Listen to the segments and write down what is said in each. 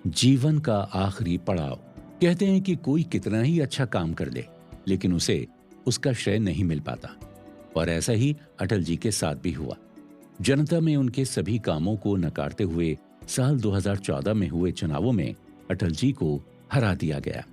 जीवन का आखिरी पड़ाव। कहते हैं कि कोई कितना ही अच्छा काम कर ले, लेकिन उसे उसका श्रेय नहीं मिल पाता। और ऐसा ही अटल जी के साथ भी हुआ। जनता में उनके सभी कामों को नकारते हुए साल 2014 में हुए चुनावों में अटल जी को हरा दिया गया।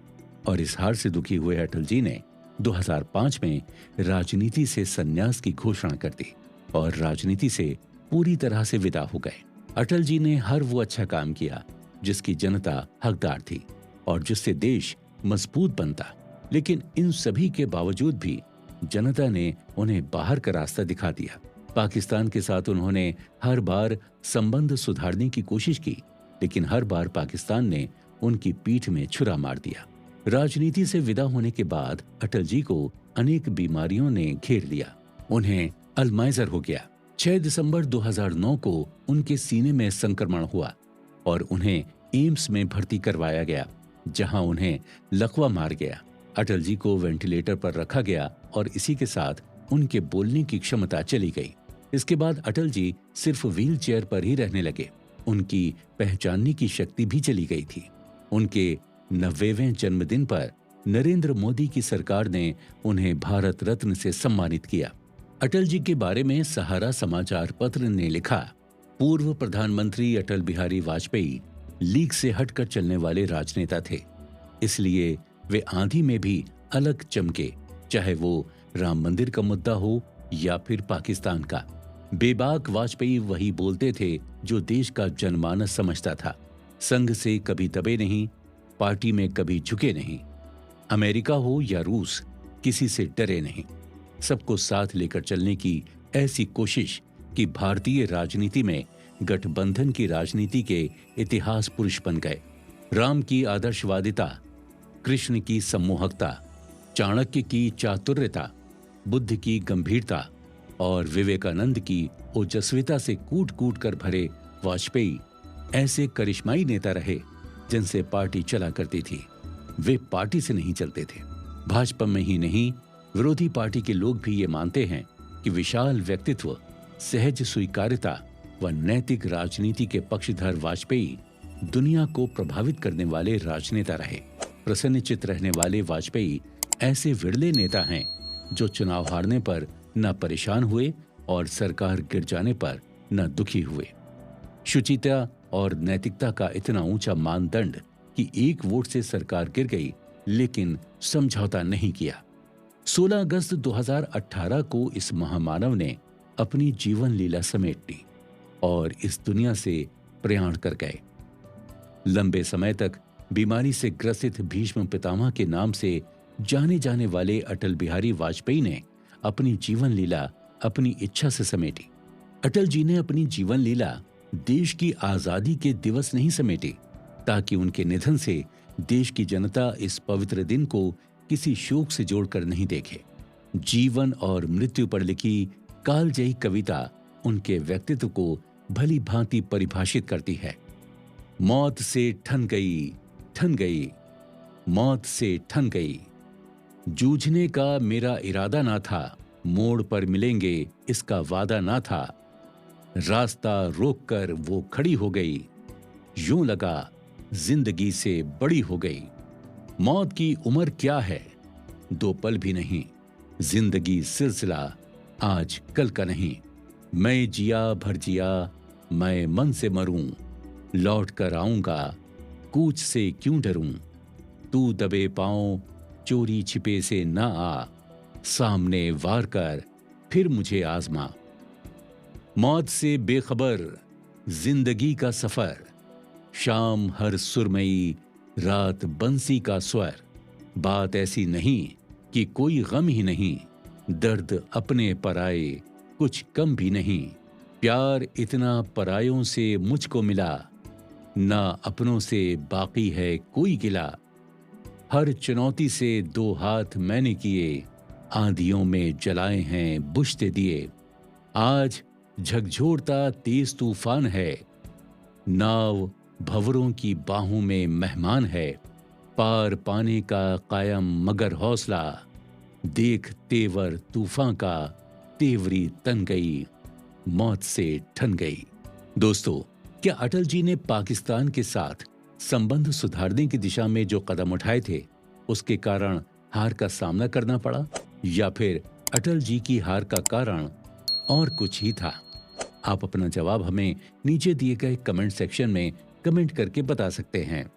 और इस हार से दुखी हुए अटल जी ने 2005 में राजनीति से संन्यास की घोषणा कर दी और राजनीति से पूरी तरह से विदा हो गए। अटल जी ने हर वो अच्छा काम किया जिसकी जनता हकदार थी और जिससे देश मजबूत बनता। लेकिन इन सभी के बावजूद भी जनता ने उन्हें बाहर का रास्ता दिखा दिया। पाकिस्तान के साथ उन्होंने हर बार संबंध सुधारने की कोशिश की, लेकिन हर बार पाकिस्तान ने उनकी पीठ में छुरा मार दिया। राजनीति से विदा होने के बाद अटल जी को अनेक बीमारियों ने घेर लिया। उन्हें अल्जाइमर हो गया। 6 दिसंबर 2009 को उनके सीने में संक्रमण हुआ और उन्हें एम्स में भर्ती करवाया गया, जहां उन्हें लकवा मार गया। अटल जी को वेंटिलेटर पर रखा गया और इसी के साथ उनके बोलने की क्षमता चली गई। इसके बाद अटल जी सिर्फ व्हील चेयर पर ही रहने लगे। उनकी पहचानने की शक्ति भी चली गई थी। उनके 90वें जन्मदिन पर नरेंद्र मोदी की सरकार ने उन्हें भारत रत्न से सम्मानित किया। अटल जी के बारे में सहारा समाचार पत्र ने लिखा, पूर्व प्रधानमंत्री अटल बिहारी वाजपेयी लीग से हटकर चलने वाले राजनेता थे, इसलिए वे आंधी में भी अलग चमके, चाहे वो राम मंदिर का मुद्दा हो या फिर पाकिस्तान का। बेबाक वाजपेयी वही बोलते थे जो देश का जनमानस समझता था। संघ से कभी दबे नहीं, पार्टी में कभी झुके नहीं। अमेरिका हो या रूस, किसी से डरे नहीं। सबको साथ लेकर चलने की ऐसी कोशिश कि भारतीय राजनीति में गठबंधन की राजनीति के इतिहास पुरुष बन गए। राम की आदर्शवादिता, कृष्ण की सम्मोहकता, चाणक्य की चातुर्यता, बुद्ध की गंभीरता और विवेकानंद की ओजस्विता से कूट कूट कर भरे वाजपेयी ऐसे करिश्माई नेता रहे जिनसे पार्टी चला करती थी। वे पार्टी से नहीं चलते थे। भाजपा में ही नहीं, विरोधी पार्टी के लोग भी ये मानते हैं कि विशाल व्यक्तित्व, सहज स्वीकार्यता व नैतिक राजनीति के पक्षधर वाजपेयी दुनिया को प्रभावित करने वाले राजनेता रहे। प्रसन्नचित्त रहने वाले वाजपेयी ऐसे विरले नेता हैं जो चुनाव हारने पर न परेशान हुए और सरकार गिर जाने पर न दुखी हुए। शुचिता और नैतिकता का इतना ऊंचा मानदंड कि एक वोट से सरकार गिर गई, लेकिन समझौता नहीं किया। 16 अगस्त 2018 को इस महामानव ने अपनी जीवन लीला समेट ली और इस दुनिया से प्रयाण कर गए। लंबे समय तक बीमारी से ग्रसित भीष्म पितामह के नाम से जाने जाने वाले अटल बिहारी वाजपेयी ने अपनी जीवन लीला अपनी इच्छा से समेटी। अटल जी ने अपनी जीवन लीला देश की आजादी के दिवस नहीं समेटी, ताकि उनके निधन से देश की जनता इस पवित्र दिन को किसी शोक से जोड़कर नहीं देखे। जीवन और मृत्यु पर लिखी कालजयी कविता उनके व्यक्तित्व को भली भांति परिभाषित करती है। मौत से ठन गई, ठन गई, मौत से ठन गई। जूझने का मेरा इरादा ना था, मोड़ पर मिलेंगे इसका वादा ना था। रास्ता रोककर वो खड़ी हो गई, यूं लगा जिंदगी से बड़ी हो गई। मौत की उम्र क्या है, 2 पल भी नहीं। जिंदगी सिलसिला आज कल का नहीं। मैं जिया भर जिया, मैं मन से मरूं। लौट कर आऊंगा, कूच से क्यों डरूं। तू दबे पांव, चोरी छिपे से ना आ। सामने वार कर, फिर मुझे आजमा। मौत से बेखबर जिंदगी का सफर। शाम हर सुरमई, रात बंसी का स्वर। बात ऐसी नहीं कि कोई गम ही नहीं। दर्द अपने पराए, कुछ कम भी नहीं। प्यार इतना परायों से मुझको मिला, ना अपनों से बाकी है कोई गिला। हर चुनौती से 2 हाथ मैंने किए, आंधियों में जलाए हैं बुझते दिए। आज झकझोरता तेज तूफान है, नाव भंवरों की बाहों में मेहमान है। पार पाने का कायम मगर हौसला, देख तेवर तूफान का, तेवरी तन गई, मौत से ठन गई। दोस्तों, क्या अटल जी ने पाकिस्तान के साथ संबंध सुधारने की दिशा में जो कदम उठाए थे उसके कारण हार का सामना करना पड़ा, या फिर अटल जी की हार का कारण और कुछ ही था? आप अपना जवाब हमें नीचे दिए गए कमेंट सेक्शन में कमेंट करके बता सकते हैं।